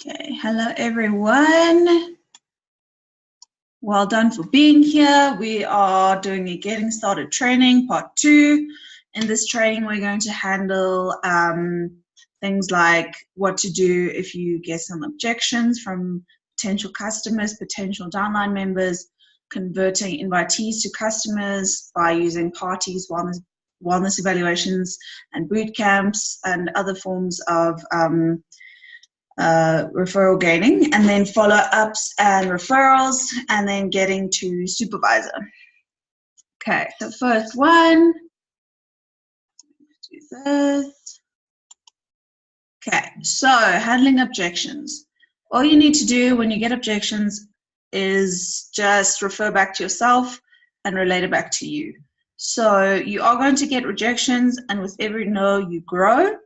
Okay, hello everyone. Well done for being here. We are doing a Getting Started training, part 2. In this training, we're going to handle things like what to do if you get some objections from potential customers, potential downline members, converting invitees to customers by using parties, wellness evaluations, and boot camps, and other forms of referral gaining, and then follow-ups and referrals, and then getting to supervisor. Okay, so first one, do this. Okay, so handling objections. All you need to do when you get objections is just refer back to yourself and relate it back to you. So you are going to get rejections, and with every no, you grow.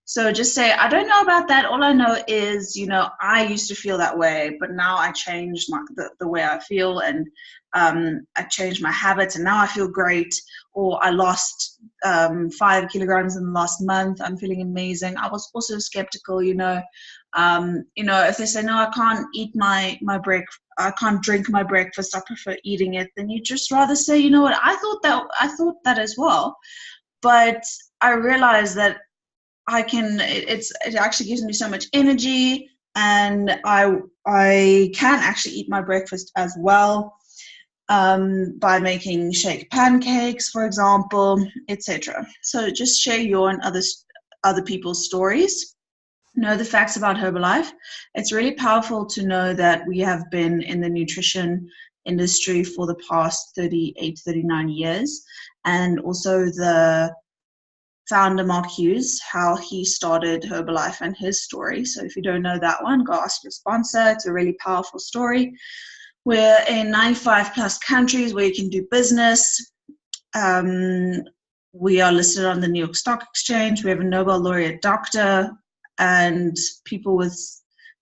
So just say, I don't know about that. All I know is, I used to feel that way, but now I changed the way I feel, and I changed my habits, and now I feel great. Or I lost 5 kilograms in the last month. I'm feeling amazing. I was also skeptical, if they say, no, I can't eat my I can't drink my breakfast, I prefer eating it, then you just rather say, you know what, I thought that as well. But I realized that it actually gives me so much energy, and I can actually eat my breakfast as well by making shake pancakes, for example, etc. So just share your and other people's stories. Know the facts about Herbalife. It's really powerful to know that we have been in the nutrition industry for the past 38, 39 years, and also the founder Mark Hughes, how he started Herbalife and his story. So if you don't know that one, go ask your sponsor. It's a really powerful story. We're in 95 plus countries where you can do business. We are listed on the New York Stock Exchange. We have a Nobel laureate doctor and people with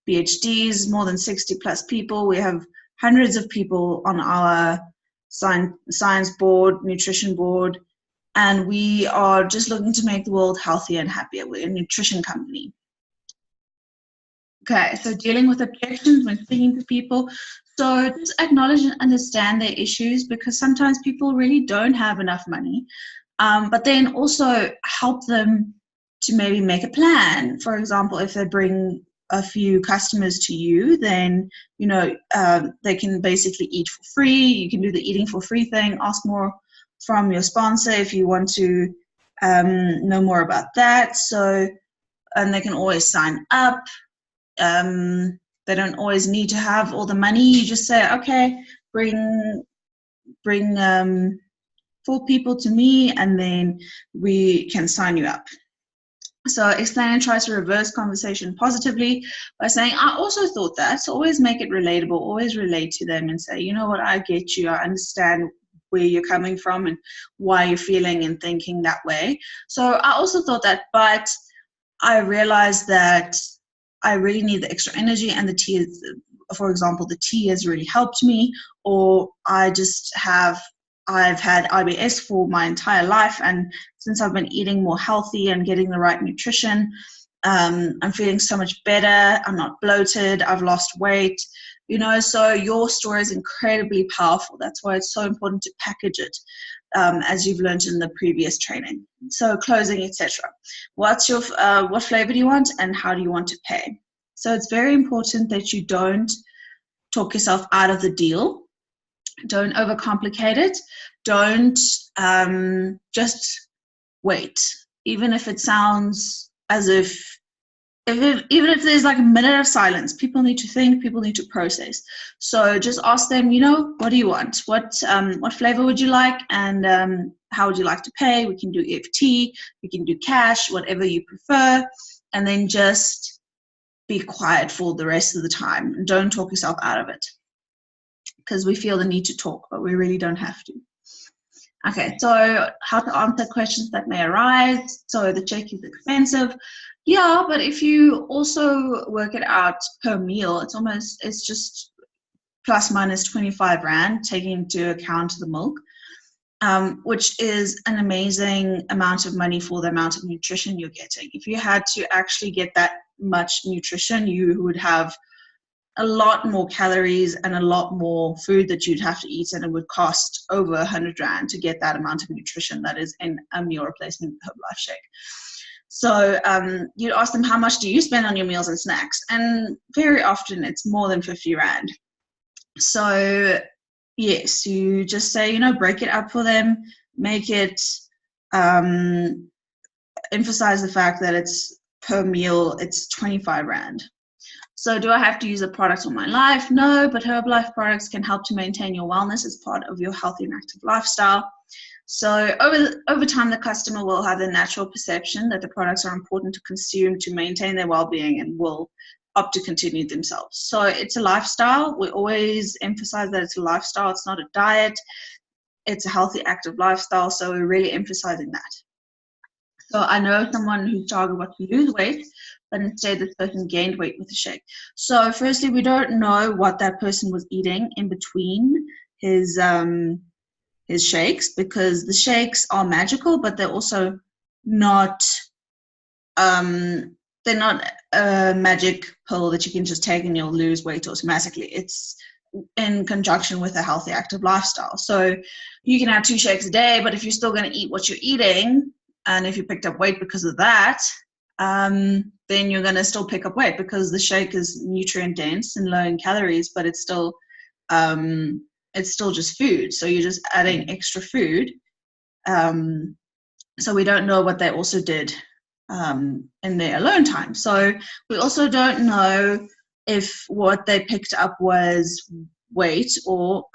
PhDs, more than 60 plus people. We have hundreds of people on our science board, nutrition board, and we are just looking to make the world healthier and happier. We're a nutrition company. Okay, so dealing with objections when speaking to people. So just acknowledge and understand their issues, because sometimes people really don't have enough money. But then also help them to maybe make a plan. For example, if they bring a few customers to you, then they can basically eat for free. You can do the eating for free thing. Ask more from your sponsor if you want to know more about that. So, and they can always sign up. They don't always need to have all the money. You just say, okay, bring 4 people to me, and then we can sign you up. So explain and try to reverse conversation positively by saying, I also thought that. So always make it relatable. Always relate to them and say, you know what, I get you. I understand where you're coming from and why you're feeling and thinking that way. So I also thought that, but I realized that I really need the extra energy, and the tea is, for example, the tea has really helped me, or I've had IBS for my entire life, and since I've been eating more healthy and getting the right nutrition, I'm feeling so much better. I'm not bloated. I've lost weight. So your story is incredibly powerful. That's why it's so important to package it, as you've learned in the previous training. So closing, etc. What flavor do you want, and how do you want to pay? So it's very important that you don't talk yourself out of the deal. Don't overcomplicate it. Don't just wait. Even if it sounds as even if there's like a minute of silence, people need to think, people need to process. So just ask them, what do you want? What flavor would you like? And how would you like to pay? We can do EFT, we can do cash, whatever you prefer. And then just be quiet for the rest of the time. And don't talk yourself out of it, because we feel the need to talk, but we really don't have to. Okay, so how to answer questions that may arise. So the check is expensive. Yeah, but if you also work it out per meal, it's just plus minus 25 Rand, taking into account the milk, which is an amazing amount of money for the amount of nutrition you're getting. If you had to actually get that much nutrition. You would have a lot more calories and a lot more food that you'd have to eat, and it would cost over 100 Rand to get that amount of nutrition that is in a meal replacement Herbalife shake. So you'd ask them, how much do you spend on your meals and snacks? And very often it's more than 50 Rand. So yes, you just say, break it up for them, make it, emphasize the fact that it's per meal, it's 25 Rand. So do I have to use a product all my life? No, but Herbalife products can help to maintain your wellness as part of your healthy and active lifestyle. So over time, the customer will have the natural perception that the products are important to consume to maintain their well-being and will opt to continue themselves. So it's a lifestyle. We always emphasize that it's a lifestyle. It's not a diet. It's a healthy, active lifestyle. So we're really emphasizing that. So I know someone whose target was to lose weight, but instead this person gained weight with the shake. So firstly, we don't know what that person was eating in between his shakes, because the shakes are magical, but they're also not, they're not a magic pill that you can just take and you'll lose weight automatically. It's in conjunction with a healthy, active lifestyle. So you can have 2 shakes a day, but if you're still going to eat what you're eating, and if you picked up weight because of that, then you're going to still pick up weight, because the shake is nutrient dense and low in calories, but it's still just food. So you're just adding extra food. So we don't know what they also did in their alone time. So we also don't know if what they picked up was weight or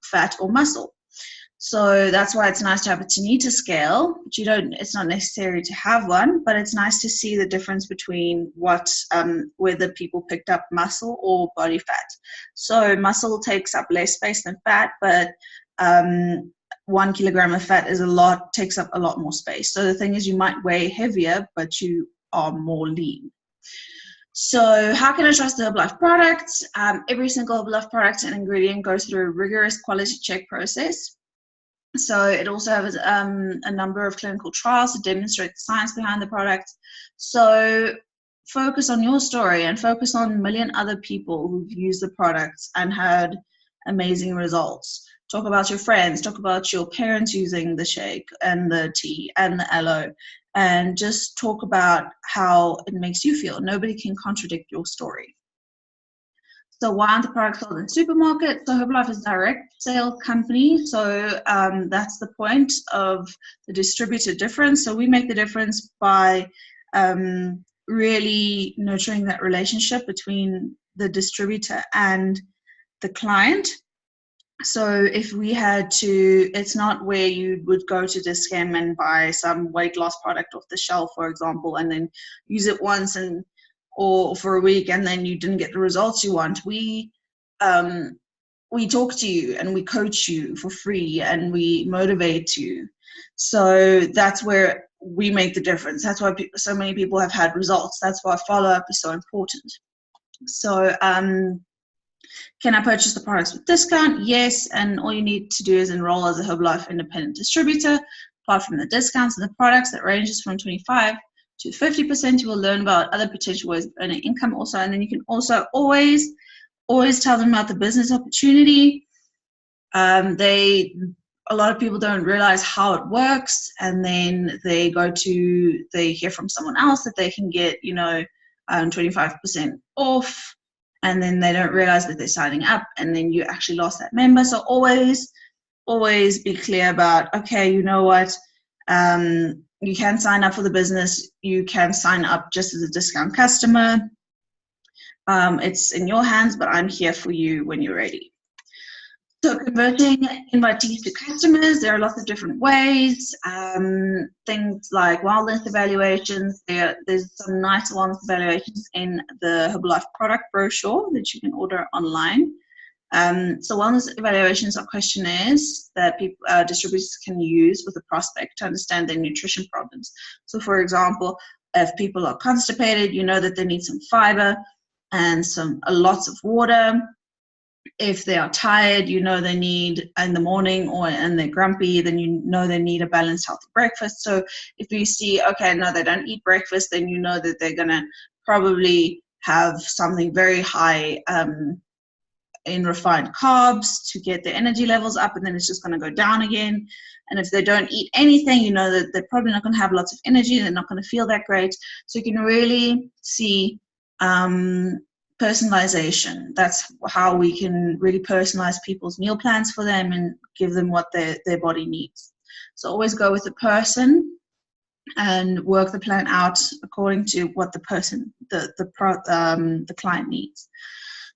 fat or muscle. So that's why it's nice to have a Tanita scale, but it's not necessary to have one, but it's nice to see the difference between whether people picked up muscle or body fat. So muscle takes up less space than fat, but 1 kilogram of fat takes up a lot more space. So the thing is, you might weigh heavier, but you are more lean. So how can I trust the Herbalife products? Every single Herbalife product and ingredient goes through a rigorous quality check process. So it also has a number of clinical trials to demonstrate the science behind the product. So focus on your story and focus on a million other people who've used the products and had amazing results. Talk about your friends, talk about your parents using the shake and the tea and the aloe, and just talk about how it makes you feel. Nobody can contradict your story. So why aren't the products sold in supermarkets? So Herbalife is a direct sale company. So that's the point of the distributor difference. So we make the difference by really nurturing that relationship between the distributor and the client. So if we had to, it's not where you would go to Discam and buy some weight loss product off the shelf, for example, and then use it once or for a week and then you didn't get the results you want. We talk to you and we coach you for free and we motivate you. So that's where we make the difference. That's why so many people have had results. That's why follow-up is so important. So can I purchase the products with discount? Yes, and all you need to do is enroll as a Herbalife independent distributor. Apart from the discounts and the products that ranges from 25 to 50%, you will learn about other potential ways of earning income also, and then you can also always tell them about the business opportunity. A lot of people don't realize how it works, and then they hear from someone else that they can get 25% off, and then they don't realize that they're signing up, and then you actually lost that member. So always be clear about, okay, you know what, you can sign up for the business, you can sign up just as a discount customer. It's in your hands, but I'm here for you when you're ready. So converting invitees to customers, there are lots of different ways. Things like wellness evaluations. There's some nice wellness evaluations in the Herbalife product brochure that you can order online. So wellness evaluations are questionnaires that distributors can use with a prospect to understand their nutrition problems. So for example, if people are constipated, you know that they need some fiber and lots of water. If they are tired, you know they need in the morning, and they're grumpy, then you know they need a balanced, healthy breakfast. So if you see, okay, no, they don't eat breakfast, then you know that they're going to probably have something very high in refined carbs to get their energy levels up, and then it's just going to go down again. And if they don't eat anything, you know that they're probably not going to have lots of energy, they're not going to feel that great. So you can really see personalization. That's how we can really personalize people's meal plans for them and give them what their body needs. So always go with the person and work the plan out according to what the person, the client needs.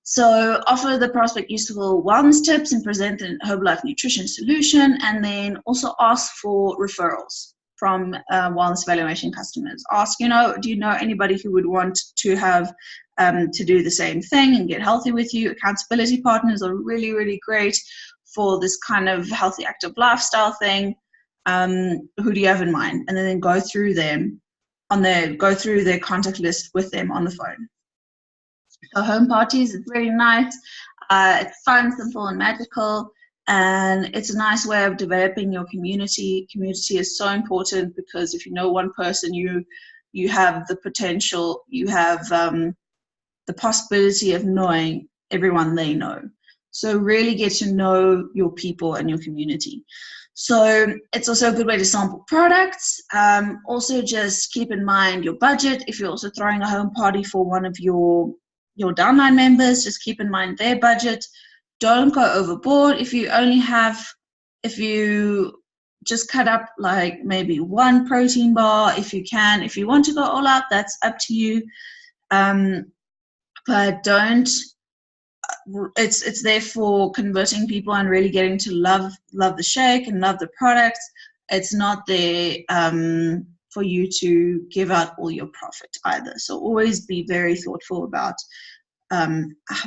So offer the prospect useful wellness tips and present a Herbalife nutrition solution, and then also ask for referrals from wellness evaluation customers. Ask, do you know anybody who would want to have to do the same thing and get healthy with you? Accountability partners are really, really great for this kind of healthy, active lifestyle thing. Who do you have in mind? And then go through them go through their contact list with them on the phone. So home parties, it's really nice. It's fun, simple, and magical. And it's a nice way of developing your community. Community is so important because if you know one person, you have the potential, you have the possibility of knowing everyone they know. So really get to know your people and your community. So it's also a good way to sample products. Also just keep in mind your budget. If you're also throwing a home party for one of your downline members, just keep in mind their budget. Don't go overboard. If you just cut up like maybe one protein bar, if you can. If you want to go all out, that's up to you. But don't. It's there for converting people and really getting to love the shake and love the product. It's not there for you to give out all your profit either. So always be very thoughtful about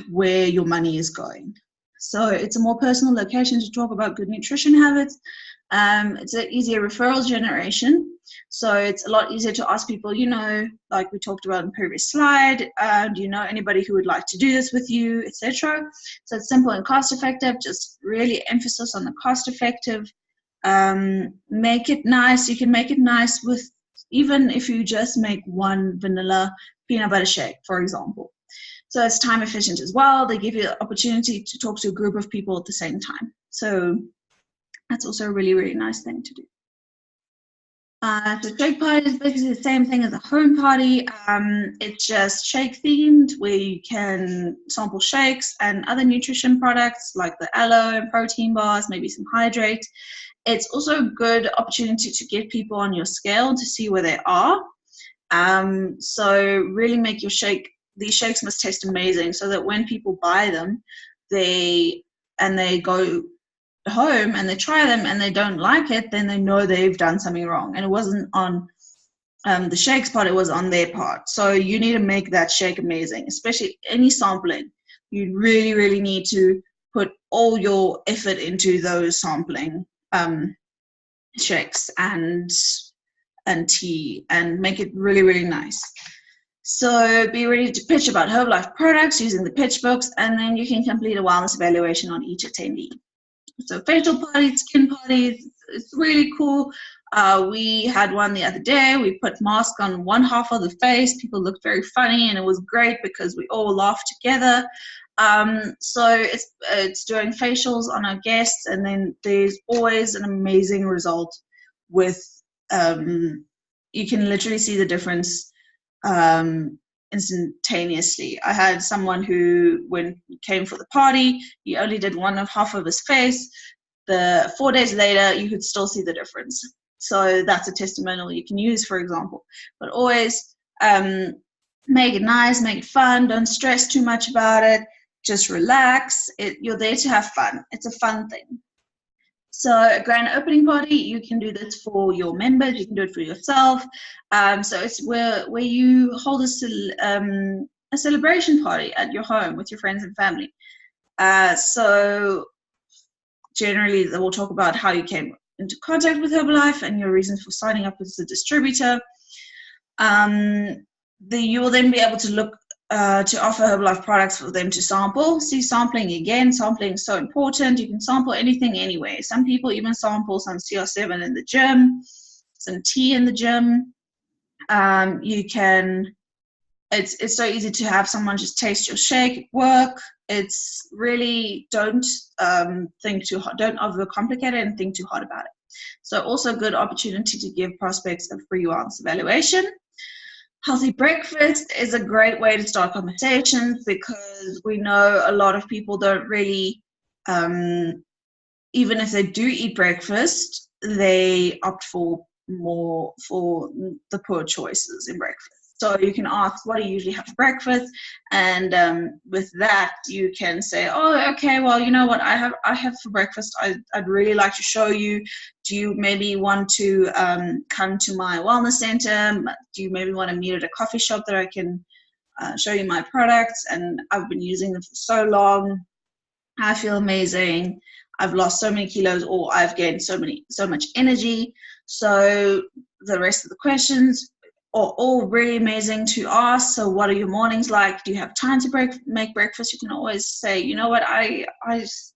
where your money is going. So it's a more personal location to talk about good nutrition habits. It's an easier referrals generation. So it's a lot easier to ask people, like we talked about in the previous slide, do you know anybody who would like to do this with you, etc. So it's simple and cost effective, just really emphasis on the cost effective. Make it nice. You can make it nice with, even if you just make one vanilla peanut butter shake, for example. So it's time efficient as well. They give you the opportunity to talk to a group of people at the same time. So that's also a really, really nice thing to do. So shake party is basically the same thing as a home party. It's just shake themed, where you can sample shakes and other nutrition products like the aloe and protein bars, maybe some hydrate. It's also a good opportunity to get people on your scale to see where they are. So really make your shake. These shakes must taste amazing so that when people buy them, they go home and they try them and they don't like it, then they know they've done something wrong. And it wasn't on the shakes part, it was on their part. So you need to make that shake amazing, especially any sampling. You really, really need to put all your effort into those sampling shakes and tea and make it really, really nice. So be ready to pitch about Herbalife products using the pitch books, and then you can complete a wellness evaluation on each attendee. So facial parties, skin parties, it's really cool. We had one the other day. We put mask on one half of the face. People looked very funny, and it was great because we all laughed together. So it's doing facials on our guests, and then there's always an amazing result with, you can literally see the difference instantaneously. I had someone who, when he came for the party, he only did one half of his face. 4 days later, you could still see the difference. So that's a testimonial you can use, for example. But always make it nice, make it fun. Don't stress too much about it. Just relax. You're there to have fun. It's a fun thing. So a grand opening party, you can do this for your members, you can do it for yourself. So it's where you hold a celebration party at your home with your friends and family. So generally they will talk about how you came into contact with Herbalife and your reasons for signing up as a distributor. You will then be able to look to offer Herbalife products for them to sample. See sampling again. Sampling is so important. You can sample anything anyway. Some people even sample some CR7 in the gym, some tea in the gym. You can It's so easy to have someone just taste your shake at work. It's really, don't think too hard, don't overcomplicate it and think too hard about it. So also good opportunity to give prospects a free wellness evaluation. Healthy breakfast is a great way to start conversations, because we know a lot of people don't really, even if they do eat breakfast, they opt for the poor choices in breakfast. So you can ask, what do you usually have for breakfast? And with that, you can say, oh, okay, well, you know what I have for breakfast. I'd really like to show you. Do you maybe want to come to my wellness center? Do you maybe want to meet at a coffee shop that I can show you my products? And I've been using them for so long. I feel amazing. I've lost so many kilos, or I've gained so much energy. So the rest of the questions are all really amazing to ask. So what are your mornings like? Do you have time to make breakfast? You can always say, you know what, it's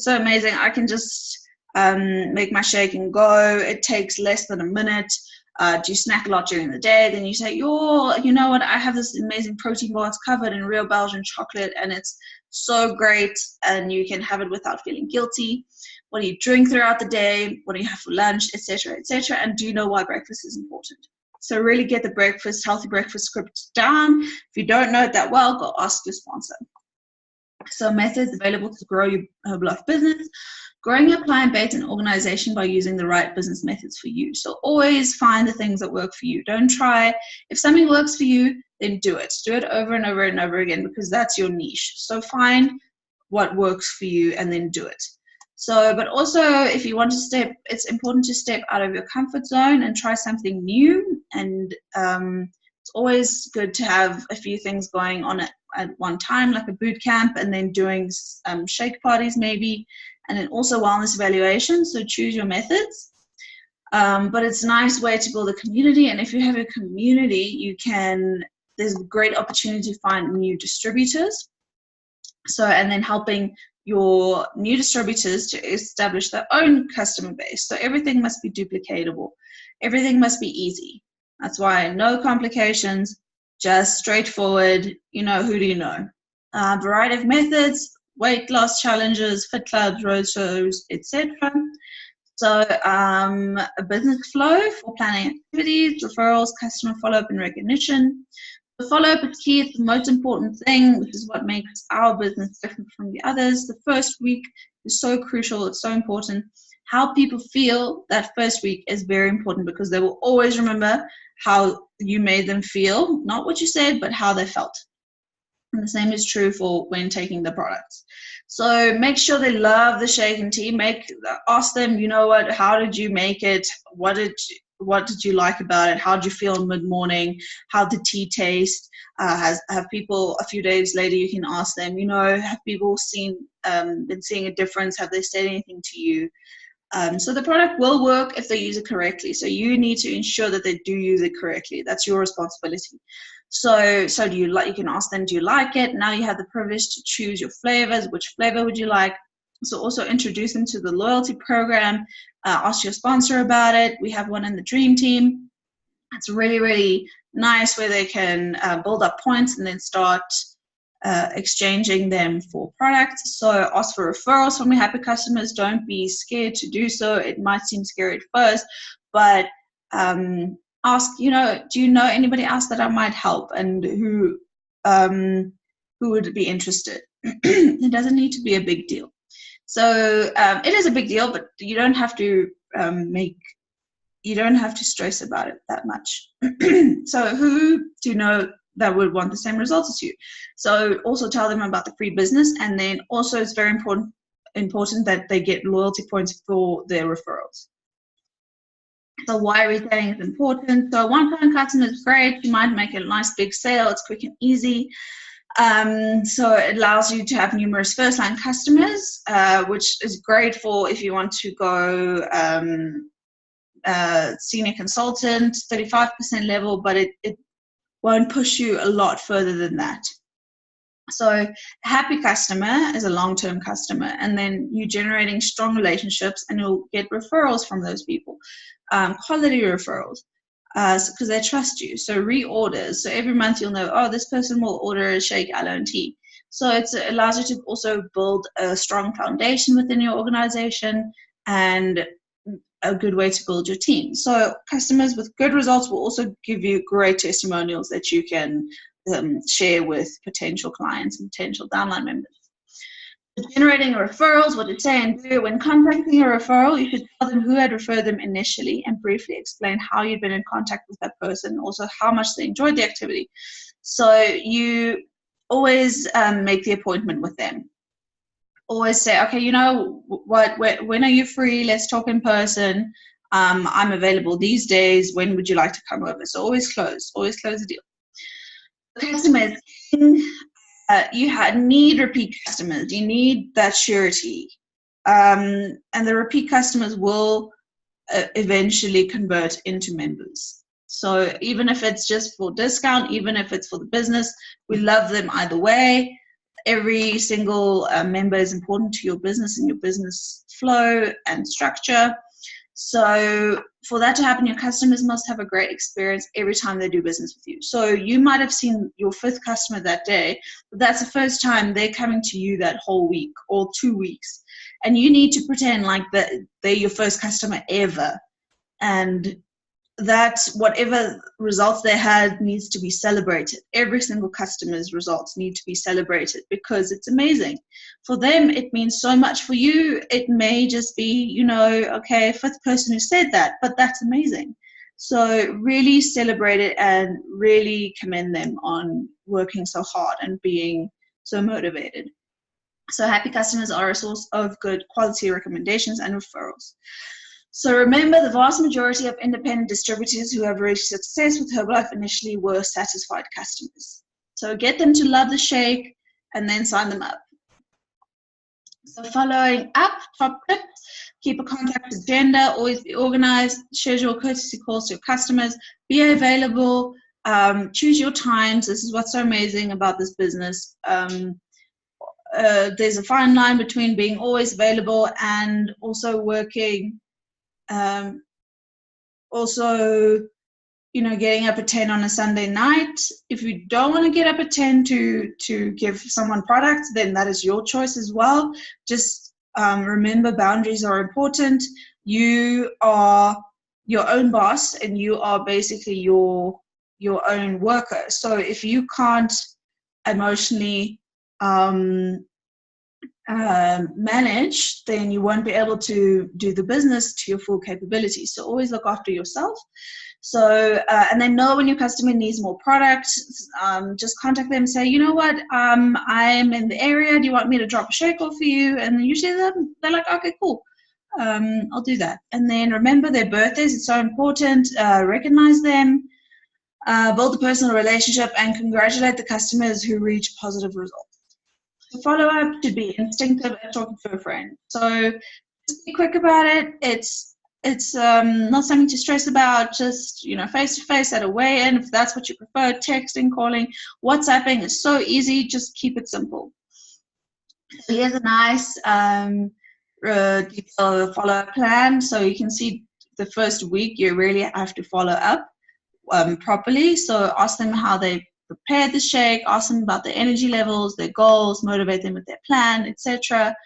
so amazing. I can just make my shake and go. It takes less than a minute. Do you snack a lot during the day? Then you say, you know what, I have this amazing protein bar. It's covered in real Belgian chocolate, and it's so great, and you can have it without feeling guilty. What do you drink throughout the day? What do you have for lunch, etc., etc.? And do you know why breakfast is important? So really get the healthy breakfast script down. If you don't know it that well, go ask your sponsor. So methods available to grow your Herbalife business. Growing your client base and organization by using the right business methods for you. So always find the things that work for you. Don't try, if something works for you, then do it. Do it over and over and over again, because that's your niche. So find what works for you and then do it. So, but also if you want to it's important to step out of your comfort zone and try something new. And it's always good to have a few things going on at one time, like a boot camp, and then doing shake parties maybe, and then also wellness evaluation. So choose your methods. But it's a nice way to build a community. And if you have a community, there's a great opportunity to find new distributors. So, and then helping your new distributors to establish their own customer base. So everything must be duplicatable. Everything must be easy. That's why no complications, just straightforward. You know, who do you know? Variety of methods, weight loss challenges, fit clubs, roadshows, etc. So a business flow for planning activities, referrals, customer follow-up and recognition. The follow-up is key. It's the most important thing, which is what makes our business different from the others. The first week is so crucial. It's so important. How people feel that first week is very important, because they will always remember how you made them feel, not what you said, but how they felt. And the same is true for when taking the products. So make sure they love the shake and tea. Ask them, you know what, how did you make it? What did you like about it? How did you feel mid-morning? How did tea taste? Have people, a few days later, you can ask them, you know, have people been seeing a difference? Have they said anything to you? So the product will work if they use it correctly. So you need to ensure that they do use it correctly. That's your responsibility. So do you like? You can ask them, do you like it? Now you have the privilege to choose your flavors. Which flavor would you like? So also introduce them to the loyalty program. Ask your sponsor about it. We have one in the Dream Team. It's really, really nice, where they can build up points and then start exchanging them for products. So ask for referrals from your happy customers. Don't be scared to do so. It might seem scary at first, but ask, you know, do you know anybody else that I might help, and who would be interested? It doesn't need to be a big deal. So it is a big deal, but you don't have to stress about it that much. So who do you know that would want the same results as you? So also tell them about the free business, and then also it's very important that they get loyalty points for their referrals. So why retailing is important. So one-time customer is great. You might make a nice big sale. It's quick and easy. So it allows you to have numerous first-line customers, which is great for if you want to go senior consultant, 35% level, but it won't push you a lot further than that. So a happy customer is a long-term customer, and then you're generating strong relationships, and you'll get referrals from those people, quality referrals. because they trust you. So reorders. So every month you'll know, oh, this person will order a shake, aloe, and tea. So it allows you to also build a strong foundation within your organization and a good way to build your team. So customers with good results will also give you great testimonials that you can share with potential clients and potential downline members. Generating referrals, what to say and do. When contacting a referral, you should tell them who had referred them initially and briefly explain how you'd been in contact with that person, also how much they enjoyed the activity. So you always make the appointment with them. Always say, okay, you know what, when are you free? Let's talk in person. I'm available these days. When would you like to come over? So always close the deal. Customers, you need repeat customers. You need that surety. And the repeat customers will eventually convert into members. So even if it's just for discount, even if it's for the business, we love them either way. Every single member is important to your business and your business flow and structure. So for that to happen, your customers must have a great experience every time they do business with you. So you might have seen your 5th customer that day, but that's the first time they're coming to you that whole week or 2 weeks. And you need to pretend like that they're your first customer ever. And that whatever results they had needs to be celebrated. Every single customer's results need to be celebrated because it's amazing. For them, it means so much. For you, it may just be, you know, okay, 5th person who said that, but that's amazing. So really celebrate it and really commend them on working so hard and being so motivated. So happy customers are a source of good quality recommendations and referrals. So remember, the vast majority of independent distributors who have reached success with Herbalife initially were satisfied customers. So get them to love the shake and then sign them up. So following up, top tips, keep a contact agenda, always be organized, schedule courtesy calls to your customers, be available, choose your times. This is what's so amazing about this business. There's a fine line between being always available and also working also, you know, getting up at 10 on a Sunday night. If you don't want to get up at 10 to give someone products, then that is your choice as well. Just remember, boundaries are important. You are your own boss and you are basically your own worker. So if you can't emotionally manage, then you won't be able to do the business to your full capability. So always look after yourself. So and then know when your customer needs more products, just contact them and say, you know what, I'm in the area, do you want me to drop a shake off for you? And usually they're like, okay, cool, I'll do that. And then remember their birthdays, it's so important. Recognize them, build a personal relationship, and congratulate the customers who reach positive results. Follow-up should be instinctive and talking to a friend. So just be quick about it. It's not something to stress about. Just, you know, face-to-face at a weigh-in, if that's what you prefer. Texting, calling, WhatsApping is so easy. Just keep it simple. So here's a nice detailed follow-up plan. So you can see the first week you really have to follow up properly. So ask them how they prepared the shake, ask them about their energy levels, their goals, motivate them with their plan, etc.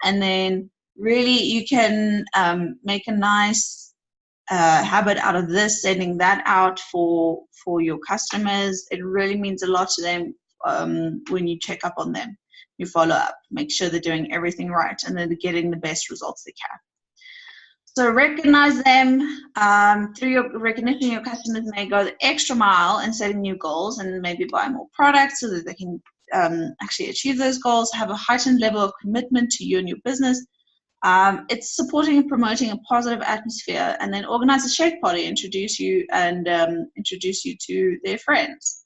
And then really you can make a nice habit out of this, sending that out for your customers. It really means a lot to them when you check up on them, you follow up, make sure they're doing everything right and they're getting the best results they can. So recognize them. Through your recognition, your customers may go the extra mile in setting new goals and maybe buy more products so that they can actually achieve those goals, have a heightened level of commitment to you and your business. It's supporting and promoting a positive atmosphere, and then organize a shake party, introduce you to their friends.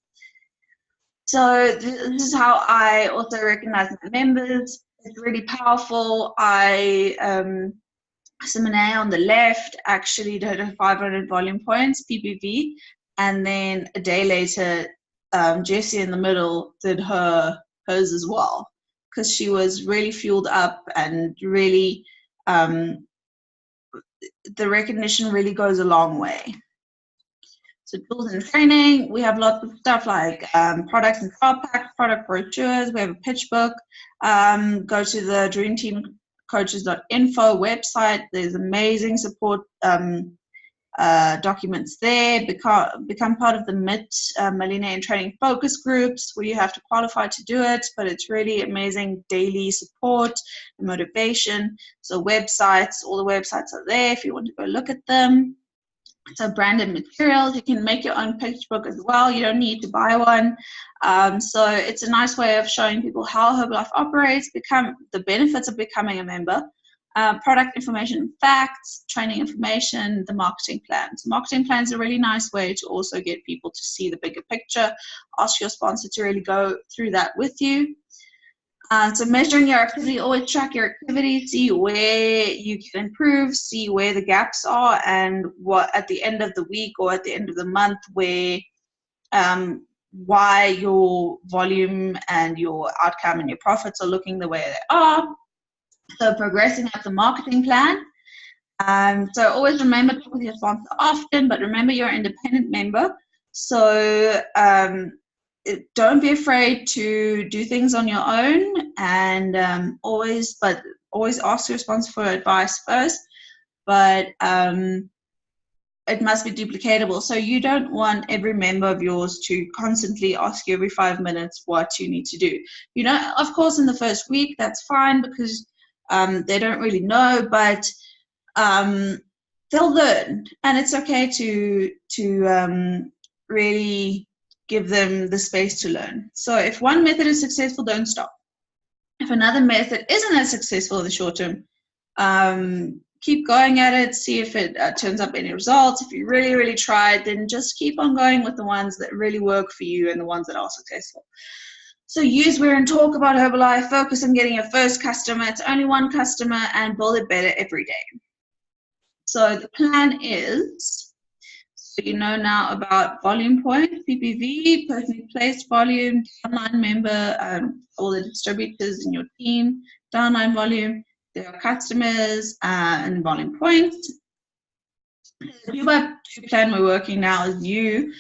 So this is how I also recognize my members. It's really powerful. Simone on the left actually did her 500 volume points, PPV, and then a day later, Jessie in the middle did hers as well, because she was really fueled up and really, the recognition really goes a long way. So tools and training, we have lots of stuff like products and trial packs, product brochures. We have a pitch book. Go to the dreamteamcoaches.info website. There's amazing support documents there. Become part of the millionaire training focus groups where you have to qualify to do it, but it's really amazing daily support and motivation. So websites, all the websites are there if you want to go look at them. So branded materials, you can make your own pitch book as well. You don't need to buy one. So it's a nice way of showing people how Herbalife operates, the benefits of becoming a member, product information, facts, training information, the marketing plan. So marketing plan is a really nice way to also get people to see the bigger picture. Ask your sponsor to really go through that with you. So measuring your activity, always track your activity, see where you can improve, see where the gaps are, and what at the end of the week or at the end of the month why your volume and your outcome and your profits are looking the way they are. So progressing at the marketing plan. So always remember to talk with your sponsor often, but remember you're an independent member. So don't be afraid to do things on your own, and always ask your sponsor for advice first, but it must be duplicatable. So you don't want every member of yours to constantly ask you every 5 minutes what you need to do. You know, of course, in the first week, that's fine because they don't really know, but they'll learn, and it's okay to really give them the space to learn. So if one method is successful, don't stop. If another method isn't as successful in the short term, keep going at it, see if it turns up any results. If you really, really tried, then just keep on going with the ones that really work for you and the ones that are successful. So use where and talk about Herbalife, focus on getting your first customer. It's only one customer, and build it better every day. So the plan is, so you know now about volume points, PPV, personally placed volume, downline member, all the distributors in your team, downline volume, there are customers, and volume points. The 2x2 plan we're working now is you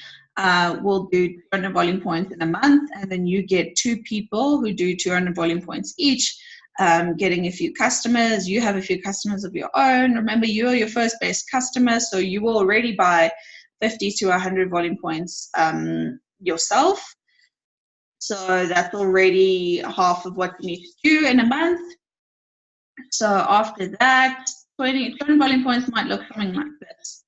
will do 200 volume points in a month, and then you get 2 people who do 200 volume points each, getting a few customers. You have a few customers of your own. Remember, you are your first best customer, so you will already buy 50 to 100 volume points yourself. So that's already half of what you need to do in a month. So after that, 20 volume points might look something like this.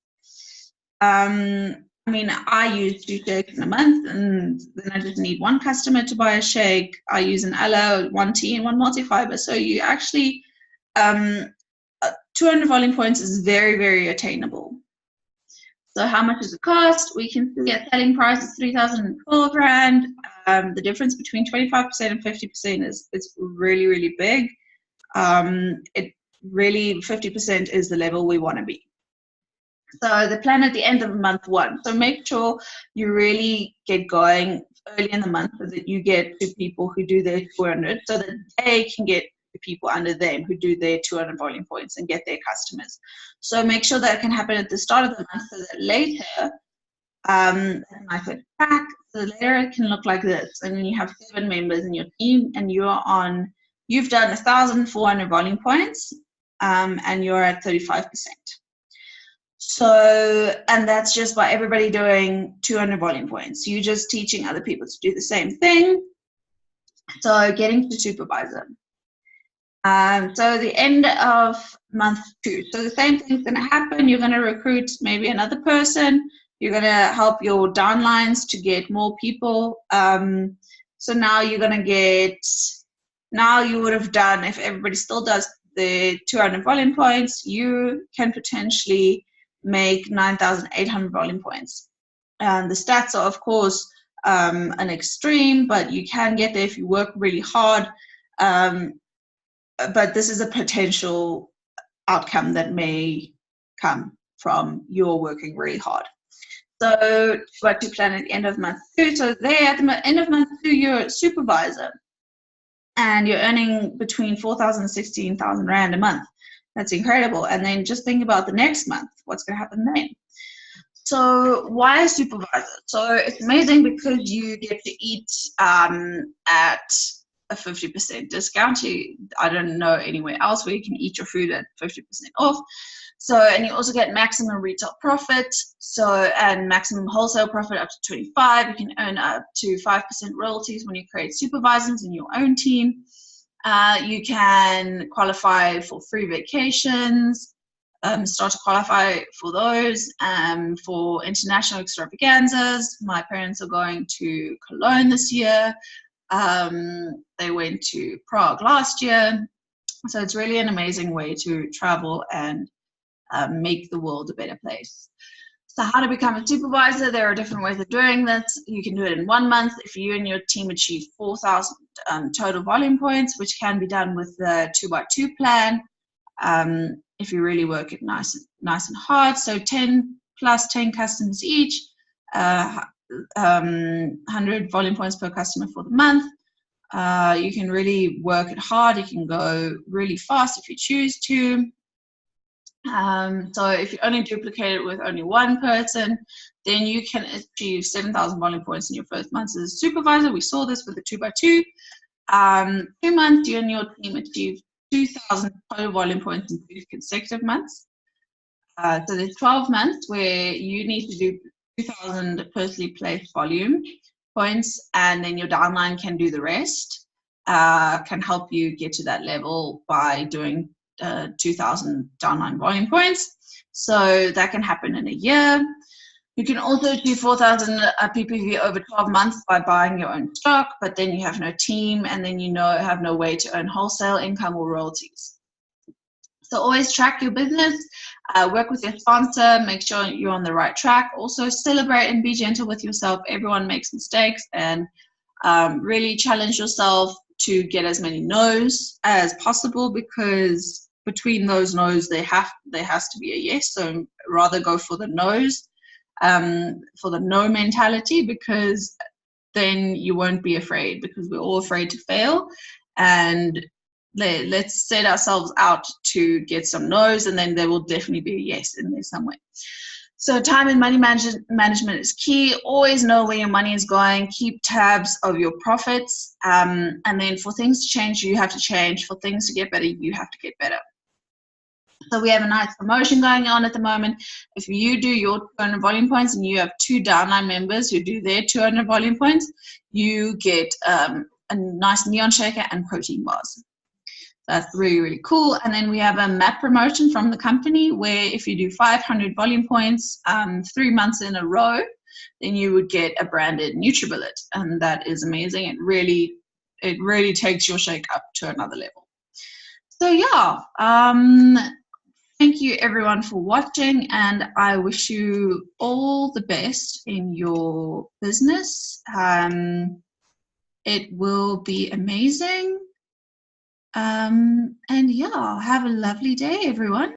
I mean, I use 2 shakes in a month, and then I just need 1 customer to buy a shake. I use an aloe, 1 tea, and 1 multifiber. So you actually, 200 volume points is very, very attainable. So how much does it cost? We can see a selling price is $3,012. The difference between 25% and 50% is really, really big. It really, 50% is the level we want to be. So the plan at the end of month 1. So make sure you really get going early in the month so that you get 2 people who do their 200, so that they can get the people under them who do their 200 volume points and get their customers. So make sure that can happen at the start of the month so that later, so later it can look like this. And then you have 7 members in your team, and you've done 1,400 volume points, and you're at 35%. So, and that's just by everybody doing 200 volume points. You're just teaching other people to do the same thing. So getting to supervisor. So the end of month 2. So the same thing's going to happen. You're going to recruit maybe another person. You're going to help your downlines to get more people. So now you're going to get, now you would have done, if everybody still does the 200 volume points, you can potentially make 9,800 volume points. And the stats are, of course, an extreme, but you can get there if you work really hard. But this is a potential outcome that may come from your working really hard. So what to plan at the end of month 2. So there at the end of month 2, you're a supervisor, and you're earning between 4,000 and 16,000 Rand a month. That's incredible. And then just think about the next month. What's going to happen then? So why a supervisor? So it's amazing because you get to eat at a 50% discount. I don't know anywhere else where you can eat your food at 50% off. So, and you also get maximum retail profit. So, and maximum wholesale profit up to 25. You can earn up to 5% royalties when you create supervisors in your own team. You can qualify for free vacations. Start to qualify for those. For international extravaganzas, my parents are going to Cologne this year. They went to Prague last year. So it's really an amazing way to travel and make the world a better place. So how to become a supervisor? There are different ways of doing this. You can do it in 1 month if you and your team achieve 4,000 total volume points, which can be done with the 2x2 plan. If you really work it nice and hard. So 10 plus 10 customers each, 100 volume points per customer for the month. You can really work it hard. You can go really fast if you choose to. So if you only duplicate it with only one person, then you can achieve 7,000 volume points in your first month as a supervisor. We saw this with the 2x2. 2 months, you and your team achieve 2,000 total volume points in 2 consecutive months. So there's 12 months where you need to do 2,000 personally placed volume points, and then your downline can do the rest, can help you get to that level by doing 2,000 downline volume points. So that can happen in a year. You can also do 4,000 PPV over 12 months by buying your own stock, but then you have no team, and then you have no way to earn wholesale income or royalties. So always track your business, work with your sponsor, make sure you're on the right track. Also celebrate and be gentle with yourself. Everyone makes mistakes, and really challenge yourself to get as many no's as possible, because between those no's there has to be a yes. So rather go for the no's, for the no mentality, because then you won't be afraid, because we're all afraid to fail. And let's set ourselves out to get some no's, and then there will definitely be a yes in there somewhere. So time and money management is key. Always know where your money is going. Keep tabs of your profits. And then for things to change, you have to change. For things to get better, you have to get better. So we have a nice promotion going on at the moment. If you do your 200 volume points and you have 2 downline members who do their 200 volume points, you get a nice neon shaker and protein bars. That's really, really cool. And then we have a map promotion from the company where if you do 500 volume points 3 months in a row, then you would get a branded NutriBullet. And that is amazing. It really takes your shake up to another level. So yeah, thank you everyone for watching, and I wish you all the best in your business. It will be amazing. And yeah, have a lovely day, everyone.